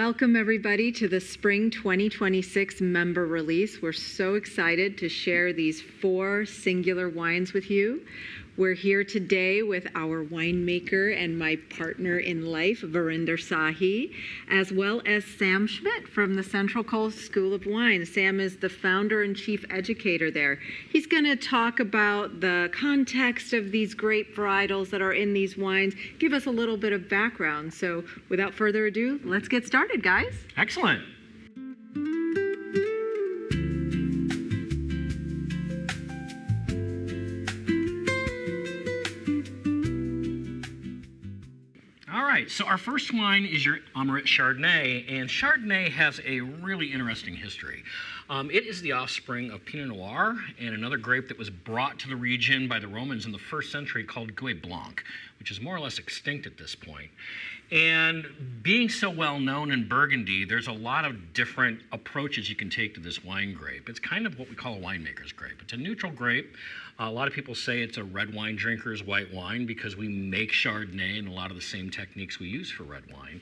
Welcome everybody to the Spring 2026 member release. We're so excited to share these 4 singular wines with you. We're here today with our winemaker and my partner in life, Varinder Sahi, as well as Sam Schmitt from the Central Coast School of Wine. Sam is the founder and chief educator there. He's going to talk about the context of these grape varietals that are in these wines, give us a little bit of background. So without further ado, let's get started, guys. Excellent. So our first wine is your Amrit Chardonnay, and Chardonnay has a really interesting history. It is the offspring of Pinot Noir and another grape that was brought to the region by the Romans in the 1st century called Gouais Blanc, which is more or less extinct at this point. And being so well known in Burgundy, there's a lot of different approaches you can take to this wine grape. It's kind of what we call a winemaker's grape. It's a neutral grape. A lot of people say it's a red wine drinker's white wine because we make Chardonnay and a lot of the same techniques we use for red wine.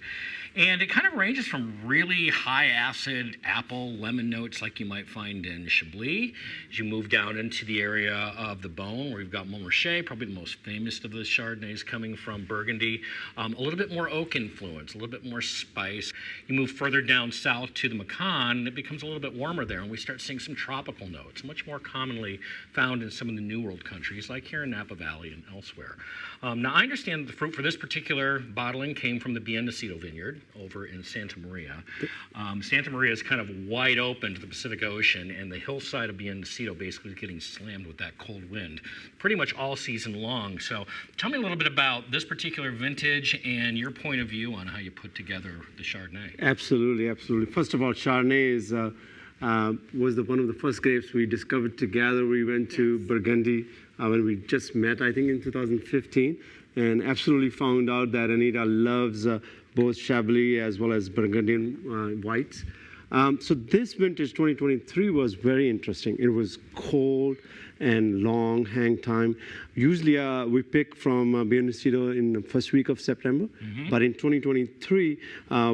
And it kind of ranges from really high acid apple, lemon notes like you might find in Chablis. As you move down into the area of the Beaune, where you've got Montrachet, probably the most famous of the Chardonnays coming from Burgundy. A little bit more oak influence, a little bit more spice. You move further down south to the Macon, and it becomes a little bit warmer there, and we start seeing some tropical notes, much more commonly found in some of the New World countries, like here in Napa Valley and elsewhere. Now, I understand the fruit for this particular bottling came from the Biendicido vineyard over in Santa Maria. Santa Maria is kind of wide open to the Pacific Ocean, and the hillside of Biendicido basically is getting slammed with that cold wind pretty much all season long. So tell me a little bit about this particular vintage and your point of view on how you put together the Chardonnay. Absolutely, absolutely. First of all, Chardonnay is was one of the first grapes we discovered together. We went to Burgundy when we just met, I think in 2015, and absolutely found out that Anita loves both Chablis as well as Burgundian whites. So this vintage 2023 was very interesting. It was cold and long hang time. Usually we pick from Biendicido in the first week of September, but in 2023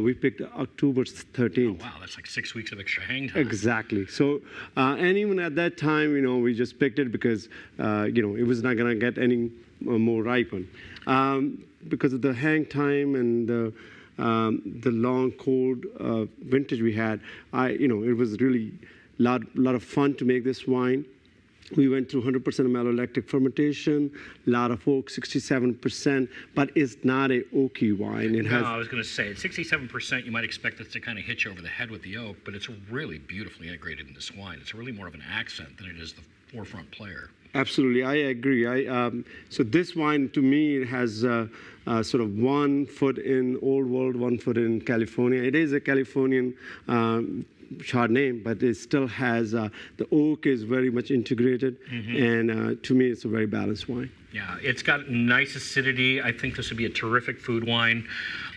we picked October 13th. Oh, wow, that's like 6 weeks of extra hang time. Exactly. So, and even at that time, we just picked it because, it was not going to get any more ripened. Because of the hang time and the long, cold vintage we had, it was really lot of fun to make this wine. We went through 100% malolactic fermentation, a lot of oak, 67%, but it's not an oaky wine. I was going to say, at 67%, you might expect it to kind of hit you over the head with the oak, but it's really beautifully integrated in this wine. It's really more of an accent than it is the forefront player. Absolutely, I agree. So this wine, to me, it has sort of 1 foot in Old World, 1 foot in California. It is a Californian Chardonnay, but it still has, the oak is very much integrated, and to me, it's a very balanced wine. Yeah, it's got nice acidity. I think this would be a terrific food wine.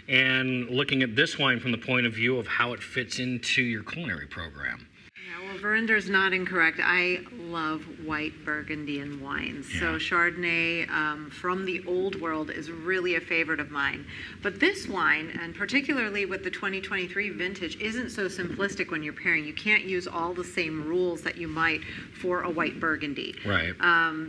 And looking at this wine from the point of view of how it fits into your culinary program. Yeah, well, Varinder's not incorrect. I love white Burgundian wines. Yeah. So Chardonnay from the Old World is really a favorite of mine. But this wine, and particularly with the 2023 vintage, isn't so simplistic when you're pairing. You can't use all the same rules that you might for a white Burgundy. Right.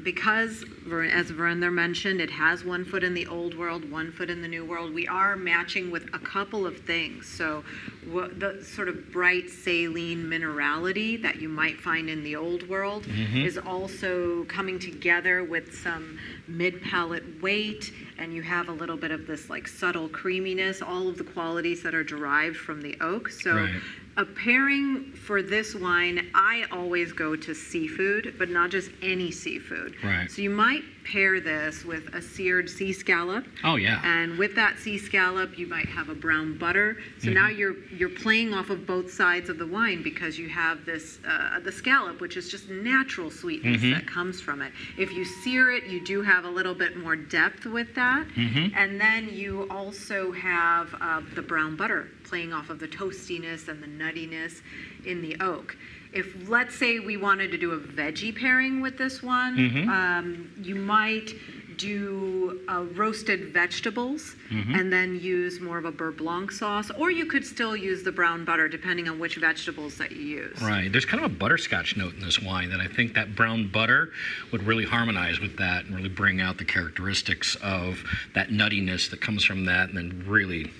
Because, as Varinder mentioned, it has 1 foot in the Old World, 1 foot in the New World. We are matching with a couple of things. So the sort of bright saline minerality that you might find in the Old World is also coming together with some mid-palate weight, and you have a little bit of this like subtle creaminess, all of the qualities that are derived from the oak. So a pairing for this wine, I always go to seafood, but not just any seafood. Right. So you might pair this with a seared sea scallop. Oh, yeah. And with that sea scallop, you might have a brown butter. So now you're playing off of both sides of the wine because you have this, the scallop, which is just natural sweetness that comes from it. If you sear it, you do have a little bit more depth with that. And then you also have the brown butter playing off of the toastiness and the nuttiness in the oak. if, let's say, we wanted to do a veggie pairing with this one, you might do roasted vegetables and then use more of a beurre blanc sauce, or you could still use the brown butter depending on which vegetables that you use. Right. There's kind of a butterscotch note in this wine that I think that brown butter would really harmonize with that and really bring out the characteristics of that nuttiness that comes from that, and then really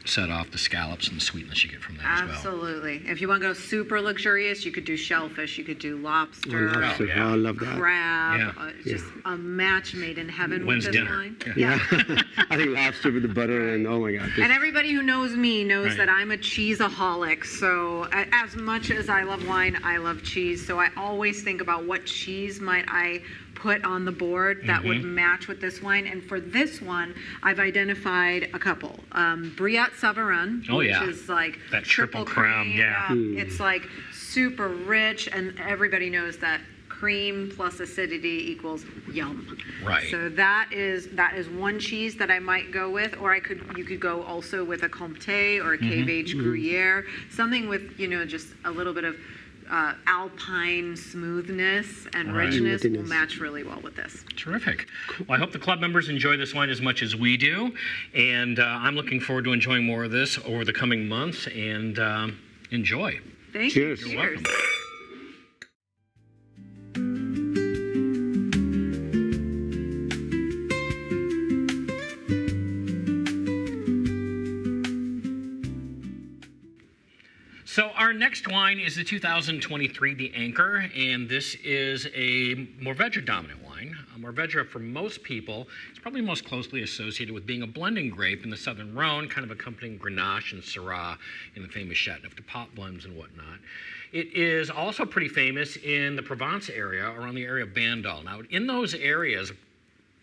set off the scallops and the sweetness you get from that as well. Absolutely. If you want to go super luxurious, you could do shellfish, you could do lobster, Lobster. Oh, yeah. I love that. crab. Yeah. Just a match made in heaven When's with this dinner? wine. Yeah. I think lobster with the butter and oh my God. And everybody who knows me knows Right. that I'm a cheeseaholic. So as much as I love wine, I love cheese. So I always think about what cheese might I put on the board that would match with this wine. And for this one, I've identified a couple. Brillat Savarin, Oh, which yeah. is like That triple crown, yeah. It's like super rich, and everybody knows that cream plus acidity equals yum. Right. So that is one cheese that I might go with, or you could go also with a Comté or a Cave Aged Gruyere, something with just a little bit of alpine smoothness and Right. richness will Nuttiness. match really well with this. Terrific. Well, I hope the club members enjoy this wine as much as we do, and I'm looking forward to enjoying more of this over the coming months, and enjoy. Thank Cheers. you. You're welcome. So our next wine is the 2023 The Anchor, and this is a Mourvedre dominant wine. Mourvedre, for most people, is probably most closely associated with being a blending grape in the Southern Rhone, kind of accompanying Grenache and Syrah in the famous Chateauneuf-du-Pape blends and whatnot. It is also pretty famous in the Provence area, around the area of Bandol. Now, in those areas,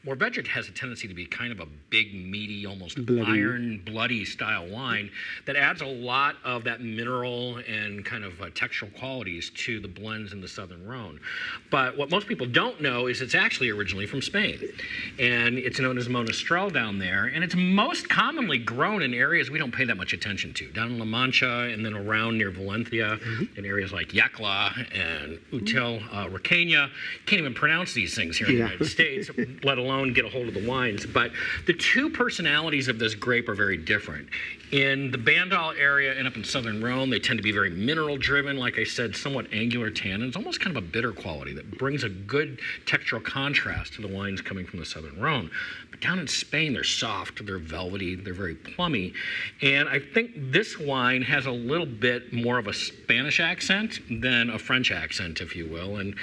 Mourvedre has a tendency to be kind of a big, meaty, almost iron, bloody style wine that adds a lot of that mineral and kind of textural qualities to the blends in the Southern Rhone. But what most people don't know is it's actually originally from Spain. And it's known as Monastrell down there. And it's most commonly grown in areas we don't pay that much attention to. Down in La Mancha and then around near Valencia, in areas like Yecla and Util, Requena. Can't even pronounce these things here in the United States, let alone get a hold of the wines. But the two personalities of this grape are very different. In the Bandol area and up in Southern Rhone, they tend to be very mineral driven, like I said, somewhat angular tannins, almost kind of a bitter quality that brings a good textural contrast to the wines coming from the Southern Rhone. But down in Spain, they're soft, they're velvety, they're very plummy. And I think this wine has a little bit more of a Spanish accent than a French accent, if you will. And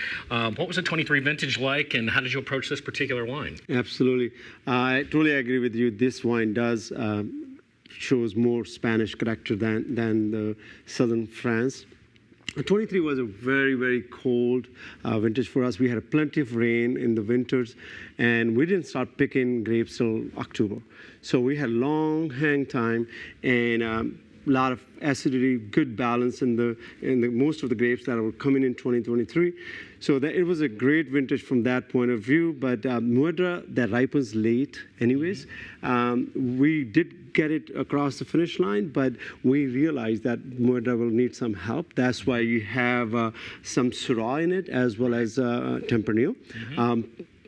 what was the 23 vintage like, and how did you approach this particular wine? Absolutely. I totally agree with you. This wine does shows more Spanish character than the Southern France. 23 was a very, very cold vintage for us. We had plenty of rain in the winters, and we didn't start picking grapes till October. So we had long hang time and a lot of acidity, good balance in the most of the grapes that were coming in 2023. So it was a great vintage from that point of view. But Mourvedre, that ripens late anyways. We did get it across the finish line, but we realized that Mourvedre will need some help. That's why you have some Syrah in it as well as Tempranillo.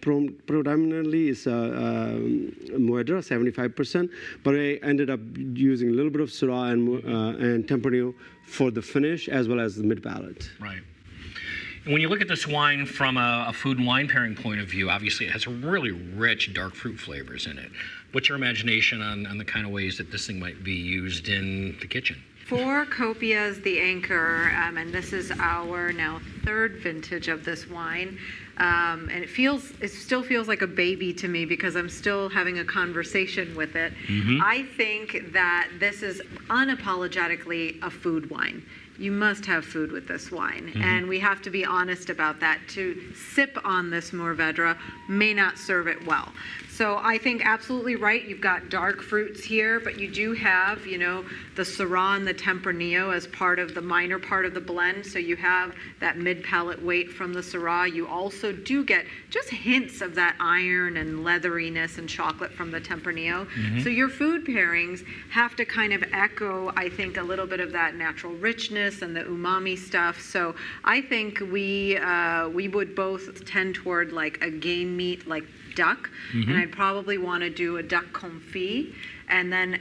Predominantly is Mourvedre, 75%, but I ended up using a little bit of Syrah and Tempranillo for the finish as well as the mid-palate. Right. And when you look at this wine from a food and wine pairing point of view, obviously it has really rich dark fruit flavors in it. What's your imagination on the kind of ways that this thing might be used in the kitchen? For Copia's The Anchor, and this is our now third vintage of this wine, and it still feels like a baby to me because I'm still having a conversation with it. I think that this is unapologetically a food wine. You must have food with this wine, and we have to be honest about that. To sip on this Mourvedre may not serve it well. So I think absolutely right. You've got dark fruits here, but you do have, you know, the Syrah and the Tempranillo as part of the minor part of the blend. So you have that mid-palate weight from the Syrah. You also do get just hints of that iron and leatheriness and chocolate from the Tempranillo. So your food pairings have to kind of echo, I think, a little bit of that natural richness and the umami stuff. So I think we would both tend toward like a game meat, like duck, and I'd probably want to do a duck confit, and then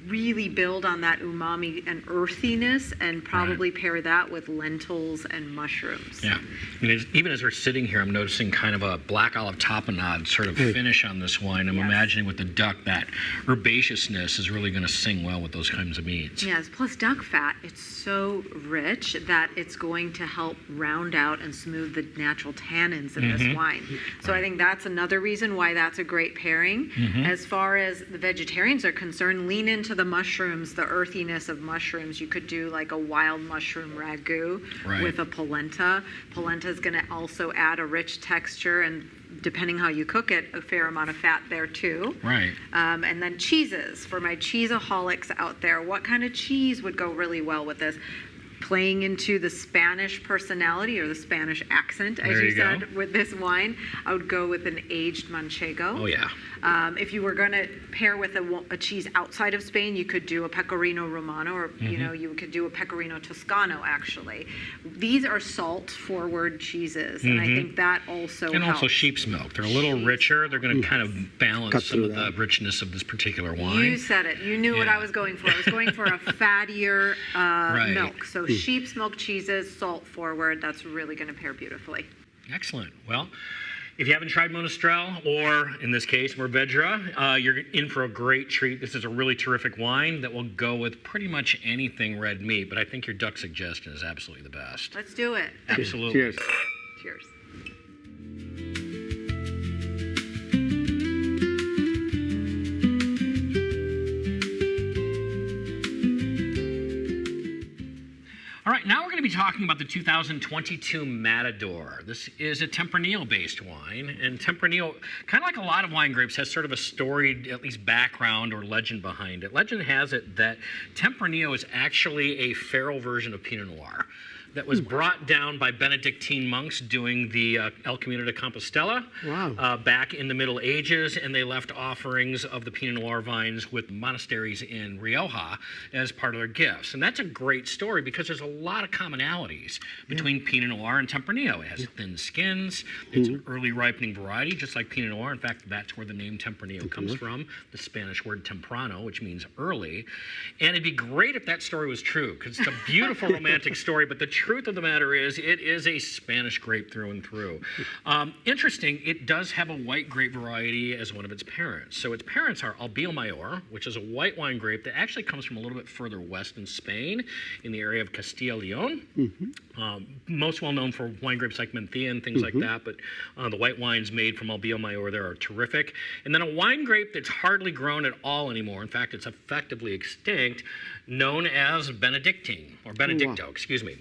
really build on that umami and earthiness, and probably pair that with lentils and mushrooms. Yeah, and even as we're sitting here, I'm noticing kind of a black olive tapenade sort of finish on this wine. I'm imagining with the duck, that herbaceousness is really going to sing well with those kinds of meats. Yes, plus duck fat, it's so rich that it's going to help round out and smooth the natural tannins in this wine. So I think that's another reason why that's a great pairing. As far as the vegetarians are concerned, lean into the mushrooms, the earthiness of mushrooms. You could do like a wild mushroom ragu with a polenta. Polenta is going to also add a rich texture, and depending how you cook it, a fair amount of fat there too. Right. And then cheeses. For my cheeseaholics out there, what kind of cheese would go really well with this? Playing into the Spanish personality or the Spanish accent, as you said, with this wine, I would go with an aged manchego. Oh, yeah. If you were going to pair with a cheese outside of Spain, you could do a Pecorino Romano, or you know, you could do a Pecorino Toscano. Actually, these are salt-forward cheeses, and I think that also and helps. also sheep's milk. They're a little richer. They're going to kind of balance some of the richness of this particular wine. You said it. You knew what I was going for. I was going for a fattier milk. So sheep's milk cheeses, salt-forward. That's really going to pair beautifully. Excellent. Well, if you haven't tried Monastrell, or in this case, Mourvedre, you're in for a great treat. This is a really terrific wine that will go with pretty much anything red meat, but I think your duck suggestion is absolutely the best. Let's do it. Absolutely. Cheers. Cheers. All right, now we're going to be talking about the 2022 Matador. This is a Tempranillo-based wine, and Tempranillo, kind of like a lot of wine grapes, has sort of a storied, at least background or legend behind it. Legend has it that Tempranillo is actually a feral version of Pinot Noir that was brought down by Benedictine monks doing the El Camino de Compostela back in the Middle Ages, and they left offerings of the Pinot Noir vines with monasteries in Rioja as part of their gifts. And that's a great story because there's a lot of commonalities between Pinot Noir and Tempranillo. It has thin skins, it's an early ripening variety, just like Pinot Noir. In fact, that's where the name Tempranillo comes from, the Spanish word temprano, which means early. And it'd be great if that story was true, because it's a beautiful romantic story, but the truth of the matter is it is a Spanish grape through and through. Interesting, it does have a white grape variety as one of its parents. So its parents are Albio Mayor, which is a white wine grape that actually comes from a little bit further west in Spain, in the area of Castilla y León. Most well known for wine grapes like Mencía and things like that, but the white wines made from Albio Mayor there are terrific. And then a wine grape that's hardly grown at all anymore, in fact it's effectively extinct, known as Benedictine, or Benedicto, excuse me.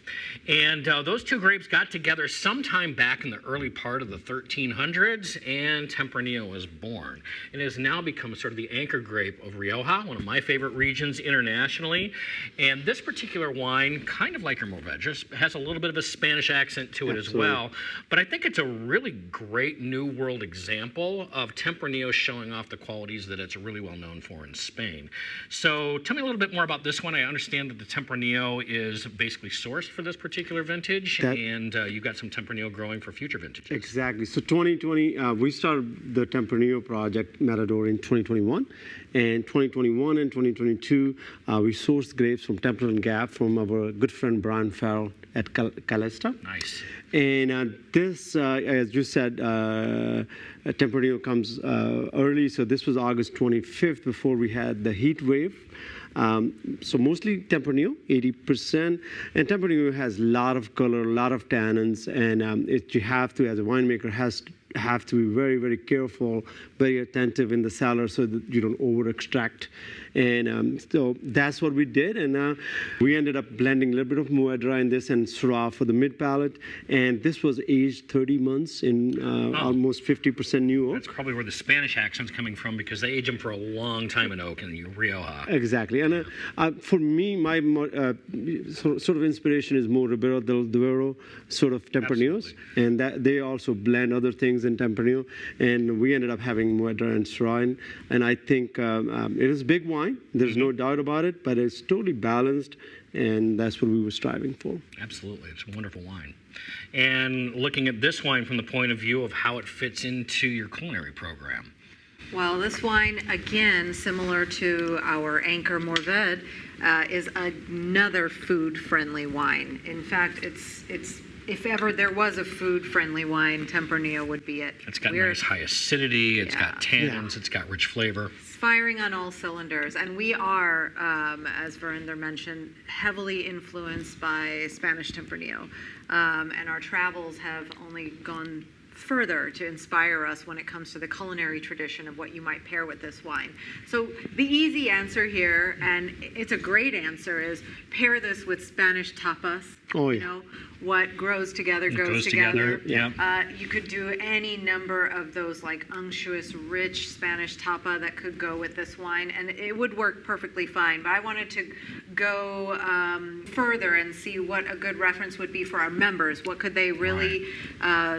And those two grapes got together sometime back in the early part of the 1300s, and Tempranillo was born. It has now become sort of the anchor grape of Rioja, one of my favorite regions internationally. And this particular wine, kind of like your Mourvedre, has a little bit of a Spanish accent to it as well. But I think it's a really great New World example of Tempranillo showing off the qualities that it's really well known for in Spain. So tell me a little bit more about this one. I understand that the Tempranillo is basically sourced for this particular vintage, and you've got some Tempranillo growing for future vintages. Exactly. So 2020, we started the Tempranillo project, Matador, in 2021. And 2021 and 2022, we sourced grapes from Templeton Gap from our good friend Brian Farrell at Calesta. Nice. And this, as you said, Tempranillo comes early. So this was August 25th before we had the heat wave. So mostly Tempranillo, 80%. And Tempranillo has a lot of color, a lot of tannins, and you have to, as a winemaker, has have to be very, very careful, very attentive in the cellar so that you don't over extract. And so that's what we did. And we ended up blending a little bit of Mourvedre in this and Syrah for the mid palate. And this was aged 30 months in almost 50% new oak. That's probably where the Spanish accent's coming from, because they age them for a long time in oak in Rioja. Exactly. And for me, my sort of inspiration is more Ribera del Duero sort of Tempranos. And that they also blend other things in Tempranillo. And we ended up having Mourvedre and Syrah. And I think it is big wine. There's no doubt about it, but it's totally balanced, and that's what we were striving for. Absolutely. It's a wonderful wine. And looking at this wine from the point of view of how it fits into your culinary program. Well, this wine, again, similar to our Anchor Mourvedre, is another food-friendly wine. In fact, it's if ever there was a food-friendly wine, Tempranillo would be it. It's got nice high acidity. It's got tannins. Yeah. It's got rich flavor. It's firing on all cylinders. And we are, as Varinder mentioned, heavily influenced by Spanish Tempranillo. And our travels have only gone further to inspire us when it comes to the culinary tradition of what you might pair with this wine. So the easy answer here, and it's a great answer, is pair this with Spanish tapas. Oh, yeah. You know, what grows together goes together. Yeah. You could do any number of those like unctuous, rich Spanish tapa that could go with this wine, and it would work perfectly fine. But I wanted to go further and see what a good reference would be for our members. What could they really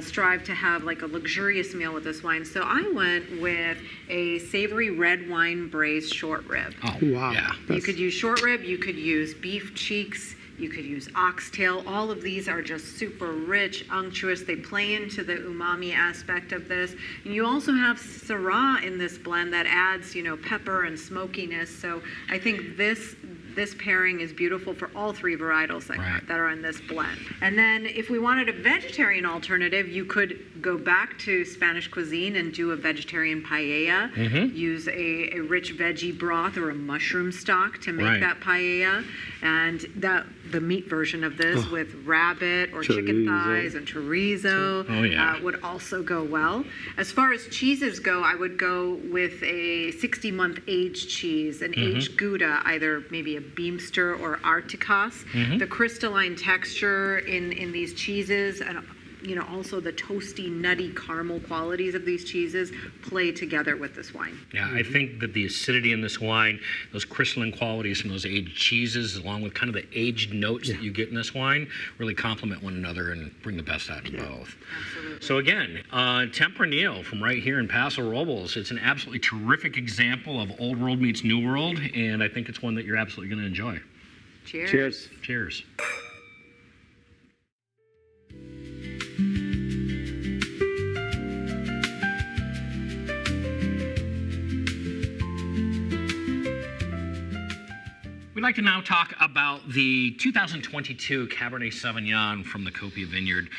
strive to have like a luxurious meal with this wine? So I went with a savory red wine braised short rib. Oh, Wow. yeah. You could use short rib, you could use beef cheeks, you could use oxtail. All of these are just super rich, unctuous. They play into the umami aspect of this. And you also have Syrah in this blend that adds, pepper and smokiness. So I think this pairing is beautiful for all three varietals that are in this blend. And then if we wanted a vegetarian alternative, you could go back to Spanish cuisine and do a vegetarian paella. Use a rich veggie broth or a mushroom stock to make that paella. And the meat version of this with rabbit or chicken thighs and chorizo would also go well. As far as cheeses go, I would go with a 60-month aged cheese, an aged Gouda, either maybe a Beemster or Articas. The crystalline texture in these cheeses and also the toasty, nutty caramel qualities of these cheeses play together with this wine. Yeah, I think that the acidity in this wine, those crystalline qualities from those aged cheeses, along with kind of the aged notes that you get in this wine, really complement one another and bring the best out of both. Absolutely. So again, Tempranillo from right here in Paso Robles, it's an absolutely terrific example of old world meets new world, and I think it's one that you're absolutely going to enjoy. Cheers. Cheers. Cheers. We'd like to now talk about the 2022 Cabernet Sauvignon from the Copia Vineyard.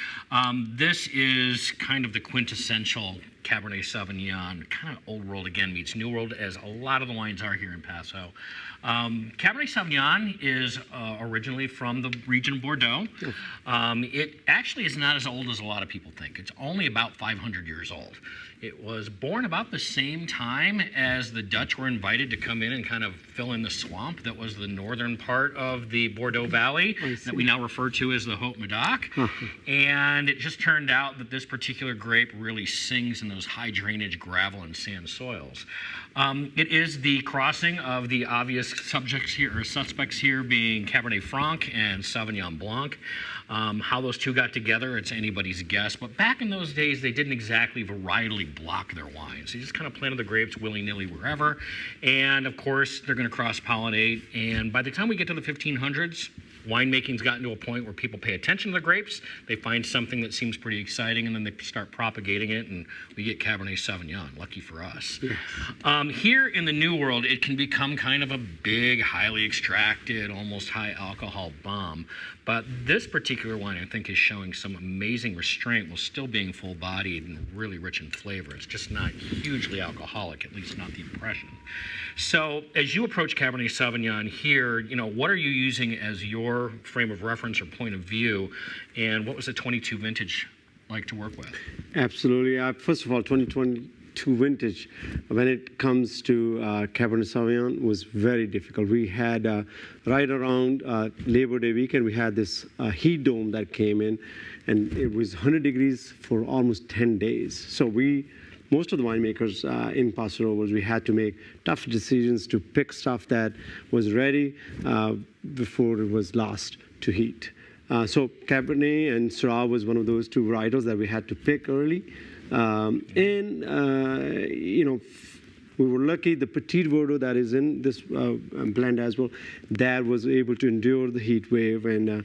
This is kind of the quintessential Cabernet Sauvignon, kind of old world again meets new world, as a lot of the wines are here in Paso. Cabernet Sauvignon is originally from the region of Bordeaux. It actually is not as old as a lot of people think. It's only about 500 years old. It was born about the same time as the Dutch were invited to come in and kind of fill in the swamp that was the northern part of the Bordeaux Valley that we now refer to as the Haut-Medoc. And it just turned out that this particular grape really sings in those high drainage gravel and sand soils. It is the crossing of the obvious subjects here, or suspects here, being Cabernet Franc and Sauvignon Blanc. How those two got together, it's anybody's guess. But back in those days, they didn't exactly varietally block their wines. They just kind of planted the grapes willy-nilly wherever. And of course, they're going to cross-pollinate. And by the time we get to the 1500s, winemaking's gotten to a point where people pay attention to the grapes, they find something that seems pretty exciting, and then they start propagating it, and we get Cabernet Sauvignon. Lucky for us. Here in the New World, it can become kind of a big, highly extracted, almost high alcohol bomb. But this particular wine, I think, is showing some amazing restraint while still being full-bodied and really rich in flavor. It's just not hugely alcoholic, at least not the impression. So as you approach Cabernet Sauvignon here, what are you using as your frame of reference or point of view? And what was the 22 vintage like to work with? Absolutely. First of all, 2022 vintage, when it comes to Cabernet Sauvignon, was very difficult. We had right around Labor Day weekend, we had this heat dome that came in, and it was 100 degrees for almost 10 days. So most of the winemakers in Paso Robles, we had to make tough decisions to pick stuff that was ready before it was lost to heat. So Cabernet and Syrah was one of those two varietals that we had to pick early. We were lucky the Petit Verdot that is in this blend as well, that was able to endure the heat wave and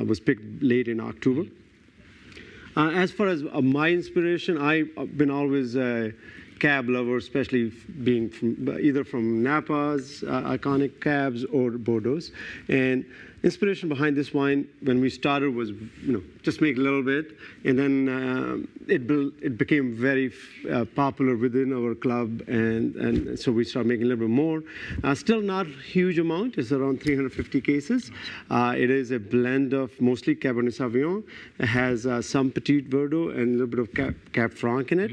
was picked late in October. As far as my inspiration, I've been always a cab lover, especially being either from Napa's iconic cabs or Bordeaux's. And inspiration behind this wine, when we started, was just make a little bit, and then it became very popular within our club, and so we started making a little bit more. Still not a huge amount; it's around 350 cases. It is a blend of mostly Cabernet Sauvignon. It has some Petit Verdot and a little bit of Cab Franc in it,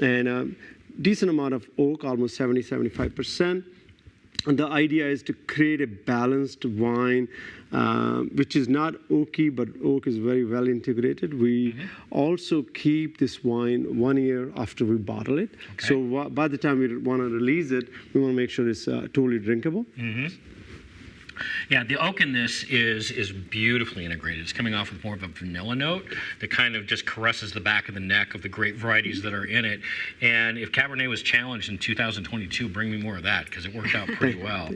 and decent amount of oak, almost 70-75%. And the idea is to create a balanced wine, which is not oaky, but oak is very well integrated. We also keep this wine 1 year after we bottle it. Okay. So by the time we want to release it, we want to make sure it's totally drinkable. Yeah, the oak in this is beautifully integrated. It's coming off with more of a vanilla note that kind of just caresses the back of the neck of the grape varieties that are in it. And if Cabernet was challenged in 2022, bring me more of that, because it worked out pretty well.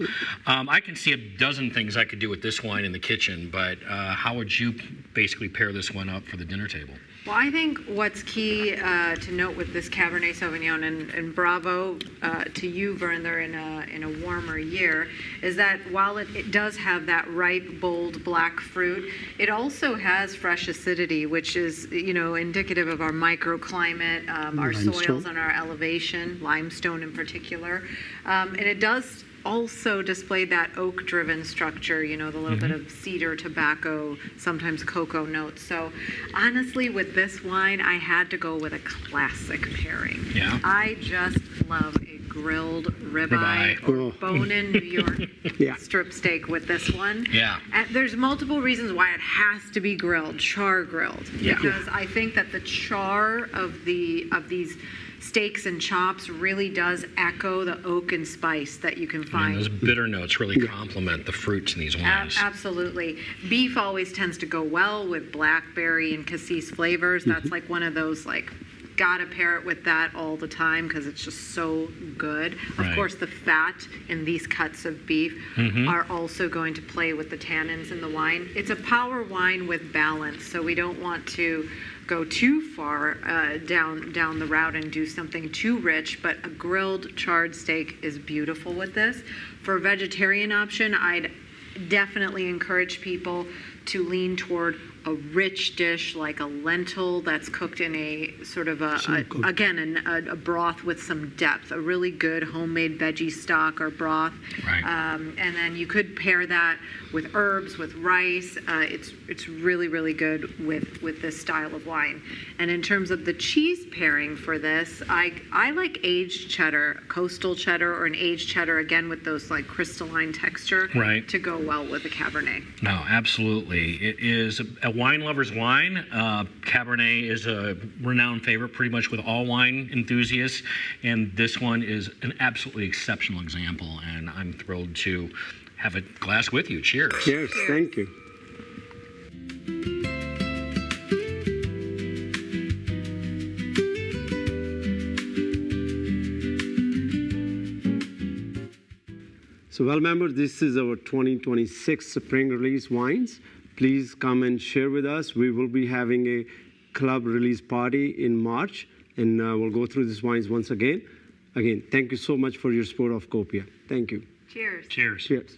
I can see a dozen things I could do with this wine in the kitchen, but how would you basically pair this one up for the dinner table? Well, I think what's key to note with this Cabernet Sauvignon, and bravo to you, Varinder, in a warmer year, is that while it does have that ripe, bold black fruit, it also has fresh acidity, which is indicative of our microclimate, our soils and our elevation, limestone in particular, and it does also display that oak-driven structure, the little bit of cedar, tobacco, sometimes cocoa notes. So honestly, with this wine, I had to go with a classic pairing. Yeah. I just love a grilled ribeye or bone-in New York strip steak with this one. Yeah. And there's multiple reasons why it has to be grilled, char grilled, because I think that the char of these steaks and chops really does echo the oak and spice that you can find. And those bitter notes really complement the fruits in these wines. Absolutely. Beef always tends to go well with blackberry and cassis flavors. That's like one of those, gotta pair it with that all the time because it's just so good. Of course, the fat in these cuts of beef are also going to play with the tannins in the wine. It's a power wine with balance, so we don't want to go too far down the route and do something too rich, but a grilled charred steak is beautiful with this. For a vegetarian option, I'd definitely encourage people to lean toward a rich dish like a lentil that's cooked in a sort of a broth with some depth, a really good homemade veggie stock or broth. And then you could pair that with herbs, with rice. It's really, really good with this style of wine. And in terms of the cheese pairing for this, I like aged cheddar, coastal cheddar, or an aged cheddar, again with those crystalline texture to go well with a Cabernet. No, absolutely. It is a wine lover's wine. Cabernet is a renowned favorite pretty much with all wine enthusiasts, and this one is an absolutely exceptional example, and I'm thrilled to have a glass with you. Cheers. Cheers. Thank you. So, well, members, this is our 2026 spring release wines. Please come and share with us. We will be having a club release party in March, and we'll go through these wines once again. Again, thank you so much for your support of Copia. Thank you. Cheers. Cheers. Cheers.